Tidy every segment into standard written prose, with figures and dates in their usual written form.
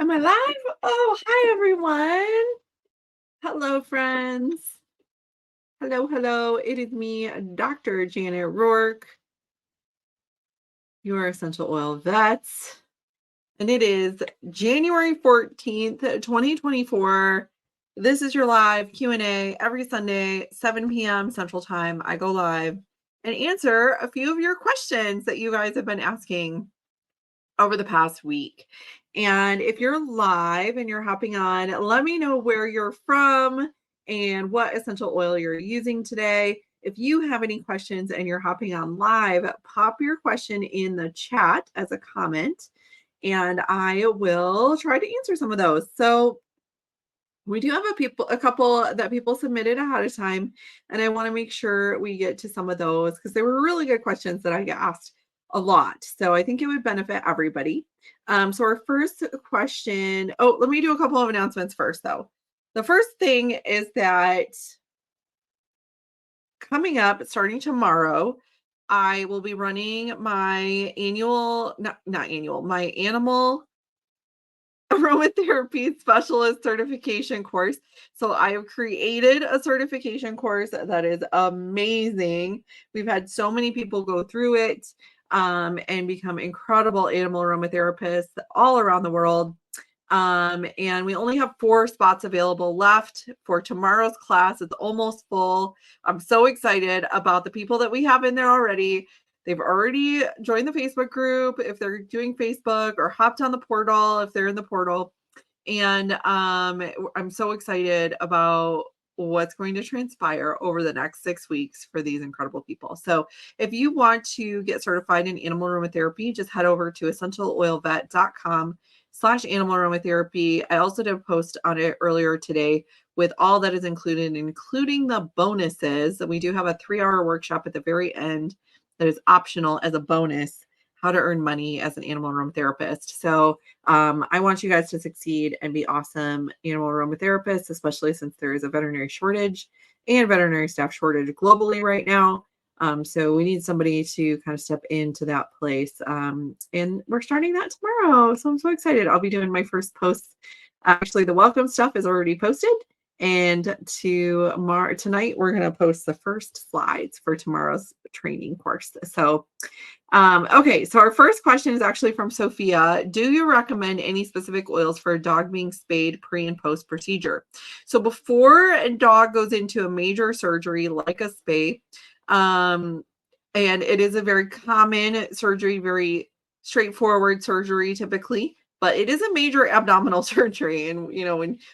Am I live? Oh, hi, everyone. Hello, friends. Hello, hello. It is me, Dr. Janet Roark, your essential oil vet. And it is January 14th, 2024. This is your live Q&A every Sunday, 7 p.m. Central Time. I go live and answer a few of your questions that you guys have been asking over the past week. And if you're live and you're hopping on, let me know where you're from and what essential oil you're using today. If you have any questions and you're hopping on live, pop your question in the chat as a comment, and I will try to answer some of those. So we do have a couple that people submitted ahead of time, and I want to make sure we get to some of those because they were really good questions that I get asked a lot. So I think it would benefit everybody. So our first question, let me do a couple of announcements first, though. The first thing is that coming up, starting tomorrow, I will be running my my animal aromatherapy specialist certification course. So I have created a certification course that is amazing. We've had so many people go through it and become incredible animal aromatherapists all around the world. And we only have 4 spots available left for tomorrow's class. It's almost full. I'm so excited about the people that we have in there already. They've already joined the Facebook group if they're doing Facebook, or hopped on the portal if they're in the portal. And I'm so excited about what's going to transpire over the next 6 weeks for these incredible people. So if you want to get certified in animal aromatherapy, just head over to essentialoilvet.com/animal aromatherapy. I also did a post on it earlier today with all that is included, including the bonuses. We do have a 3-hour workshop at the very end that is optional as a bonus, how to earn money as an animal aromatherapist. So I want you guys to succeed and be awesome animal aromatherapists, especially since there is a veterinary shortage and veterinary staff shortage globally right now. So we need somebody to kind of step into that place. And we're starting that tomorrow. So I'm so excited. I'll be doing my first post. Actually, the welcome stuff is already posted. And tonight, we're going to post the first slides for tomorrow's training course. So, okay. So our first question is actually from Sophia. Do you recommend any specific oils for a dog being spayed pre and post procedure? So before a dog goes into a major surgery like a spay, and it is a very common surgery, very straightforward surgery typically, but it is a major abdominal surgery. And,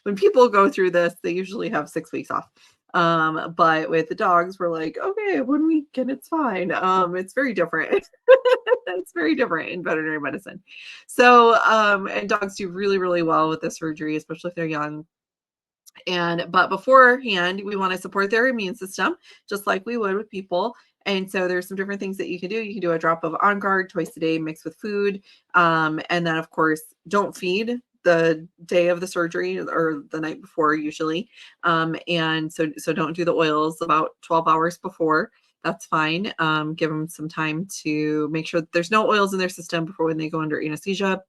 when people go through this, they usually have 6 weeks off. But with the dogs, we're like, okay, 1 week and it's fine. It's very different. It's very different in veterinary medicine. So, and dogs do really, really well with the surgery, especially if they're young. But beforehand, we want to support their immune system, just like we would with people. And so there's some different things that you can do. You can do a drop of On Guard twice a day mixed with food. And then, of course, don't feed the day of the surgery or the night before usually. And so don't do the oils about 12 hours before. That's fine. Give them some time to make sure that there's no oils in their system before when they go under anesthesia.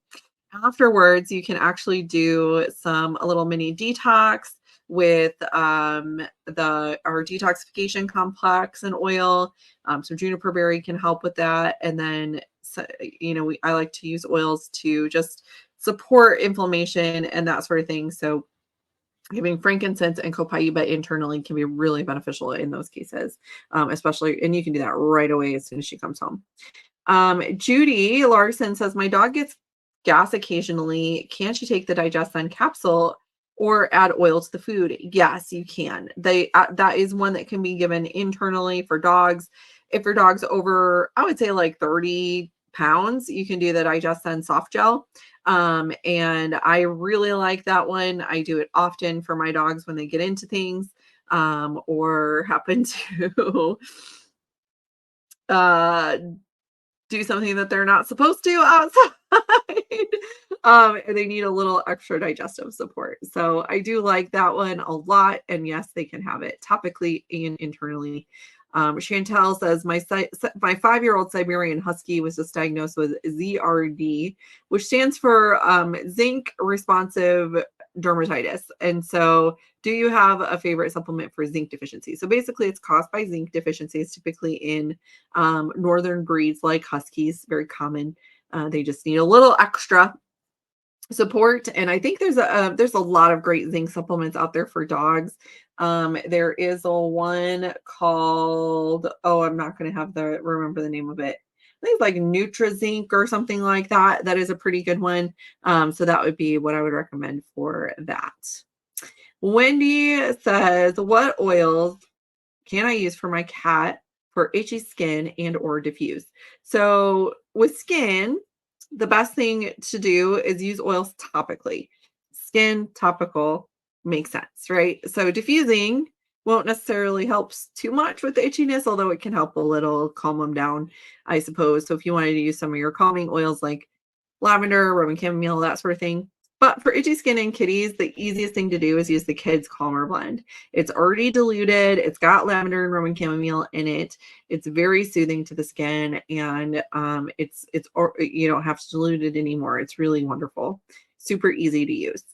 Afterwards, you can actually do a little mini detox with our detoxification complex and oil. So juniper berry can help with that. And then, I like to use oils to just support inflammation and that sort of thing. So giving frankincense and copaiba internally can be really beneficial in those cases, especially, and you can do that right away as soon as she comes home. Judy Larson says, my dog gets gas occasionally. Can she take the DigestZen capsule or add oil to the food? Yes, you can. That is one that can be given internally for dogs. If your dog's over, I would say like 30 pounds, you can do the DigestZen softgel. And I really like that one. I do it often for my dogs when they get into things, or happen to do something that they're not supposed to outside. They need a little extra digestive support. So I do like that one a lot. And yes, they can have it topically and internally. Chantel says, my 5-year-old Siberian Husky was just diagnosed with ZRD, which stands for zinc responsive dermatitis. And so do you have a favorite supplement for zinc deficiency? So basically it's caused by zinc deficiencies, typically in northern breeds like Huskies, very common. They just need a little extra support. And I think there's a lot of great zinc supplements out there for dogs. There is a one called, oh, I'm not going to remember the name of it. I think it's like NutraZinc or something like that. That is a pretty good one. So that would be what I would recommend for that. Wendy says, what oils can I use for my cat for itchy skin and or diffuse? So with skin, the best thing to do is use oils topically. Skin topical makes sense, right? So diffusing won't necessarily help too much with the itchiness, although it can help a little calm them down, I suppose. So if you wanted to use some of your calming oils like lavender, Roman chamomile, that sort of thing. But for itchy skin and kitties, the easiest thing to do is use the Kids Calmer blend. It's already diluted. It's got lavender and Roman chamomile in it. It's very soothing to the skin, and you don't have to dilute it anymore. It's really wonderful. Super easy to use.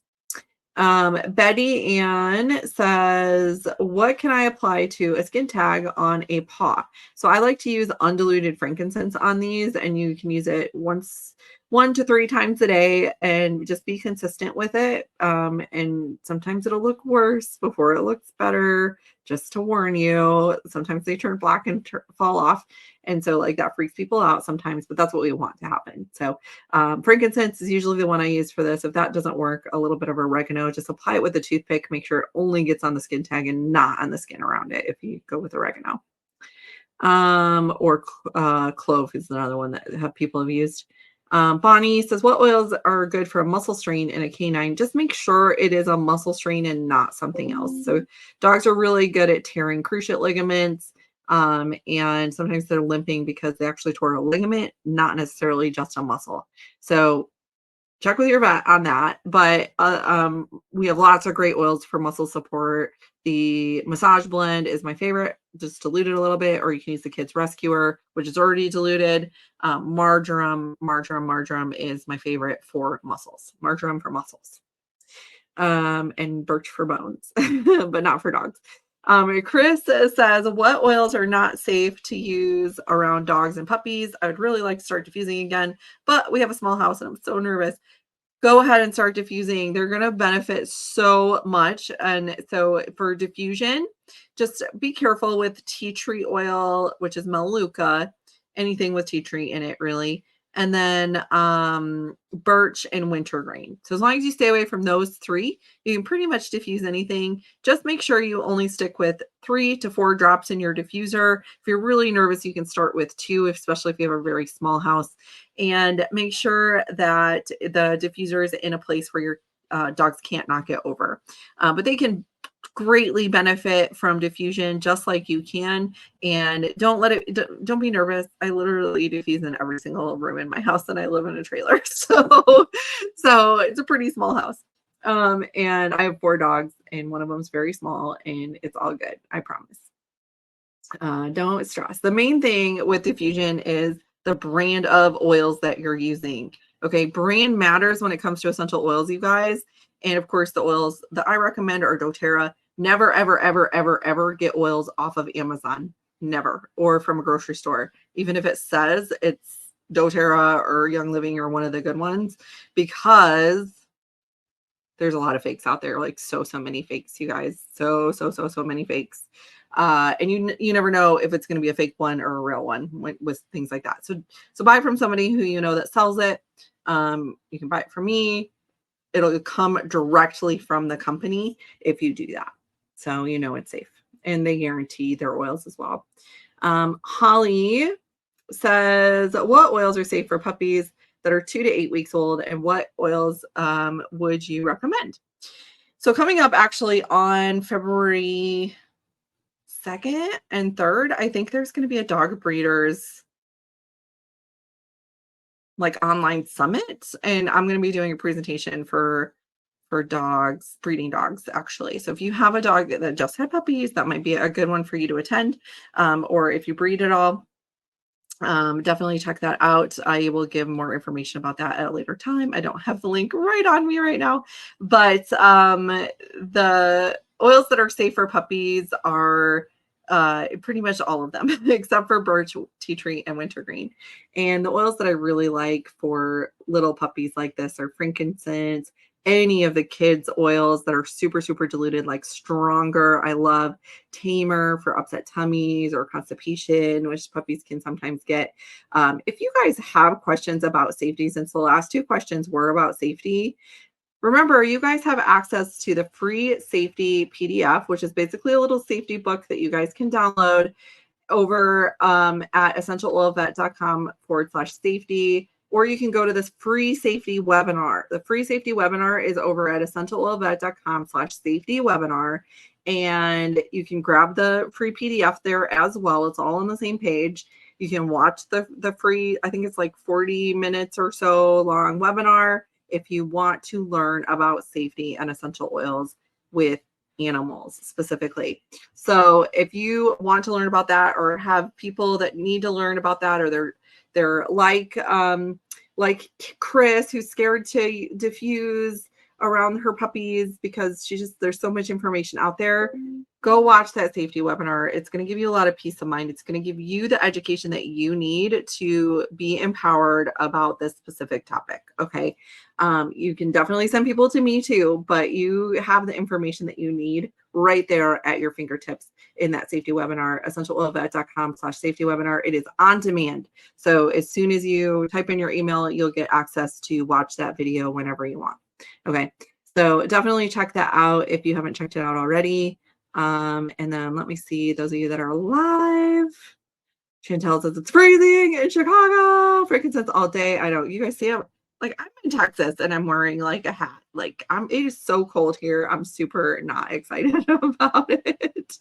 Betty Ann says, what can I apply to a skin tag on a paw? So I like to use undiluted frankincense on these, and you can use it 1 to 3 times a day and just be consistent with it. And sometimes it'll look worse before it looks better, just to warn you. Sometimes they turn black and fall off. And so like that freaks people out sometimes, but that's what we want to happen. So frankincense is usually the one I use for this. If that doesn't work, a little bit of oregano, just apply it with a toothpick. Make sure it only gets on the skin tag and not on the skin around it if you go with oregano. Or clove is another one that people have used. Bonnie says, what oils are good for a muscle strain in a canine? Just make sure it is a muscle strain and not something else. So dogs are really good at tearing cruciate ligaments. And sometimes they're limping because they actually tore a ligament, not necessarily just a muscle. So check with your vet on that. But we have lots of great oils for muscle support. The massage blend is my favorite. Just dilute it a little bit, or you can use the Kids Rescuer, which is already diluted. Marjoram is my favorite for muscles. Marjoram for muscles. And birch for bones, but not for dogs. Chris says, what oils are not safe to use around dogs and puppies? I would really like to start diffusing again, but we have a small house and I'm so nervous. Go ahead and start diffusing. They're going to benefit so much. And so for diffusion, just be careful with tea tree oil, which is Melaleuca, anything with tea tree in it, really. And then birch and wintergreen. So as long as you stay away from those 3, you can pretty much diffuse anything. Just make sure you only stick with 3 to 4 drops in your diffuser. If you're really nervous, you can start with 2, especially if you have a very small house. And make sure that the diffuser is in a place where your dogs can't knock it over. But they can greatly benefit from diffusion just like you can. And don't be nervous. I literally diffuse in every single room in my house, and I live in a trailer. So it's a pretty small house. And I have 4 dogs, and one of them is very small, and it's all good. I promise. Don't stress. The main thing with diffusion is the brand of oils that you're using. Okay, brand matters when it comes to essential oils, you guys. And of course, the oils that I recommend are doTERRA. Never, ever, ever, ever, ever get oils off of Amazon. Never. Or from a grocery store. Even if it says it's doTERRA or Young Living or one of the good ones, because there's a lot of fakes out there. Like so many fakes, you guys. So many fakes. And you never know if it's going to be a fake one or a real one with things like that. So buy from somebody who you know that sells it. You can buy it from me. It'll come directly from the company if you do that. So you know it's safe. And they guarantee their oils as well. Holly says, what oils are safe for puppies that are 2 to 8 weeks old, and what oils would you recommend? So coming up actually on February 2nd and 3rd, I think there's going to be a dog breeders like online summit, and I'm going to be doing a presentation for for dogs, breeding dogs, actually. So if you have a dog that just had puppies, that might be a good one for you to attend. Or if you breed at all, definitely check that out. I will give more information about that at a later time. I don't have the link right on me right now, but the oils that are safe for puppies are pretty much all of them except for birch, tea tree, and wintergreen. And the oils that I really like for little puppies like this are frankincense, any of the kids oils that are super, super diluted, like Stronger. I love Tamer for upset tummies or constipation, which puppies can sometimes get. If you guys have questions about safety, since the last two questions were about safety, remember, you guys have access to the free safety PDF, which is basically a little safety book that you guys can download over at essentialoilvet.com/safety, or you can go to this free safety webinar. The free safety webinar is over at essentialoilvet.com/safety webinar, and you can grab the free PDF there as well. It's all on the same page. You can watch the free, I think it's like 40 minutes or so long webinar if you want to learn about safety and essential oils with animals specifically. So if you want to learn about that or have people that need to learn about that, or they're like Chris, who's scared to diffuse around her puppies because there's so much information out there, go watch that safety webinar. It's going to give you a lot of peace of mind. It's going to give you the education that you need to be empowered about this specific topic. Okay. You can definitely send people to me too, but you have the information that you need right there at your fingertips in that safety webinar, essentialoilvet.com/safety webinar. It is on demand. So as soon as you type in your email, you'll get access to watch that video whenever you want. Okay. So definitely check that out if you haven't checked it out already. And then let me see those of you that are live. Chantel says it's freezing in Chicago. Frankincense all day. I know you guys see it. Like, I'm in Texas and I'm wearing like a hat. Like, it is so cold here. I'm super not excited about it.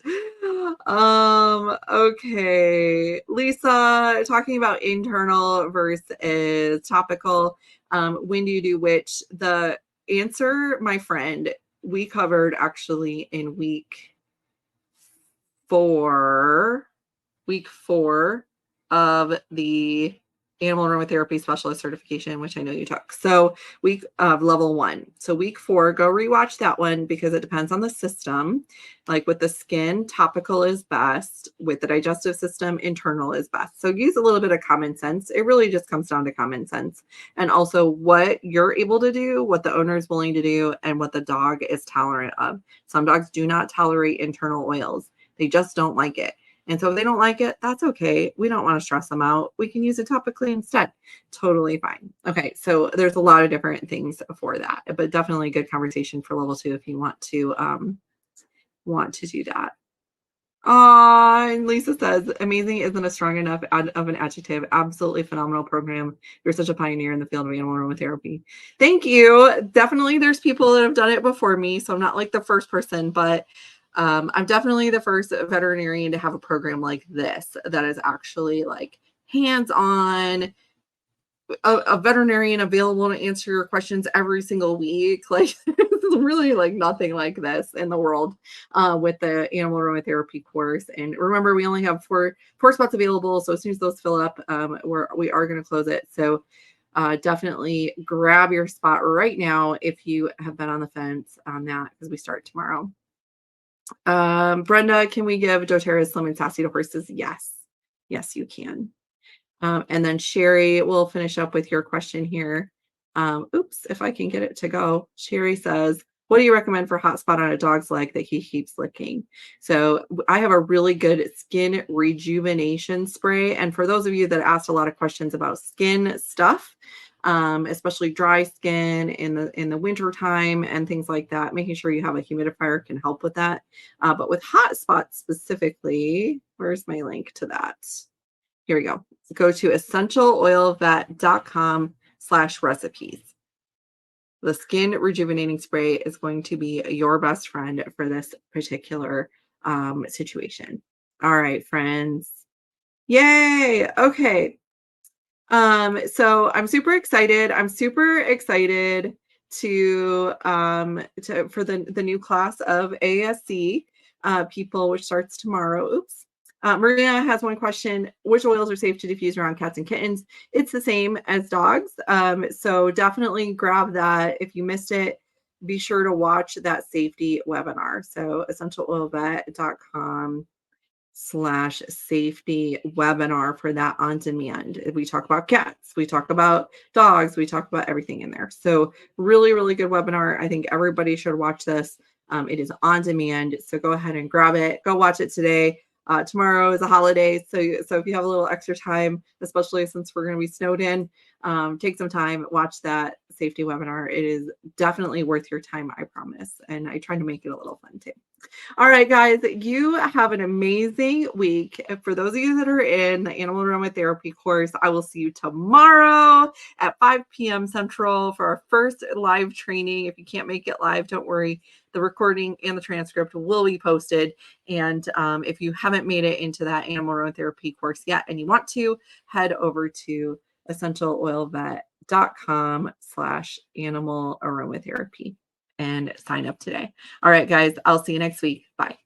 Okay. Lisa, talking about internal versus topical. When do you do which? The answer, my friend, we covered actually in week 4 of the animal aromatherapy specialist certification, which I know you took. So week of level 1. So week 4, go rewatch that one because it depends on the system. Like with the skin, topical is best. With the digestive system, internal is best. So use a little bit of common sense. It really just comes down to common sense. And also what you're able to do, what the owner is willing to do, and what the dog is tolerant of. Some dogs do not tolerate internal oils. They just don't like it. And so if they don't like it, that's okay. We don't want to stress them out. We can use it topically instead. Totally fine. Okay, so there's a lot of different things for that, but definitely a good conversation for level 2 if you want to do that. And Lisa says, amazing isn't a strong enough of an adjective. Absolutely phenomenal program. You're such a pioneer in the field of animal aromatherapy. Thank you. Definitely there's people that have done it before me, so I'm not like the first person, but I'm definitely the first veterinarian to have a program like this that is actually like hands-on, a veterinarian available to answer your questions every single week. Like, there's really like nothing like this in the world with the animal aromatherapy course. And remember, we only have four spots available. So as soon as those fill up, we are going to close it. So definitely grab your spot right now if you have been on the fence on that, because we start tomorrow. Brenda, can we give doTERRA Slim and Sassy to horses? Yes. Yes, you can. And then Sherry, we'll finish up with your question here. Oops, if I can get it to go. Sherry says, what do you recommend for hot spot on a dog's leg that he keeps licking? So I have a really good skin rejuvenation spray. And for those of you that asked a lot of questions about skin stuff, especially dry skin in the winter time and things like that, making sure you have a humidifier can help with that. But with hot spots specifically, where's my link to that? Here we go. Go to essentialoilvet.com/recipes. The skin rejuvenating spray is going to be your best friend for this particular situation. All right, friends. Yay. Okay. So I'm super excited. for the new class of ASC people, which starts tomorrow. Oops. Maria has one question. Which oils are safe to diffuse around cats and kittens? It's the same as dogs. So definitely grab that. If you missed it, be sure to watch that safety webinar. So essentialoilvet.com/safety webinar for that on demand. We talk about cats, we talk about dogs, we talk about everything in there. So really, really good webinar. I think everybody should watch this. It is on demand. So go ahead and grab it. Go watch it today. Tomorrow is a holiday. So if you have a little extra time, especially since we're going to be snowed in, take some time, watch that safety webinar. It is definitely worth your time, I promise. And I try to make it a little fun too. All right, guys, you have an amazing week. For those of you that are in the animal aromatherapy course, I will see you tomorrow at 5 p.m. Central for our first live training. If you can't make it live, don't worry. The recording and the transcript will be posted. And if you haven't made it into that animal aromatherapy course yet and you want to, head over to essentialoilvet.com/animal aromatherapy and sign up today. All right, guys, I'll see you next week. Bye.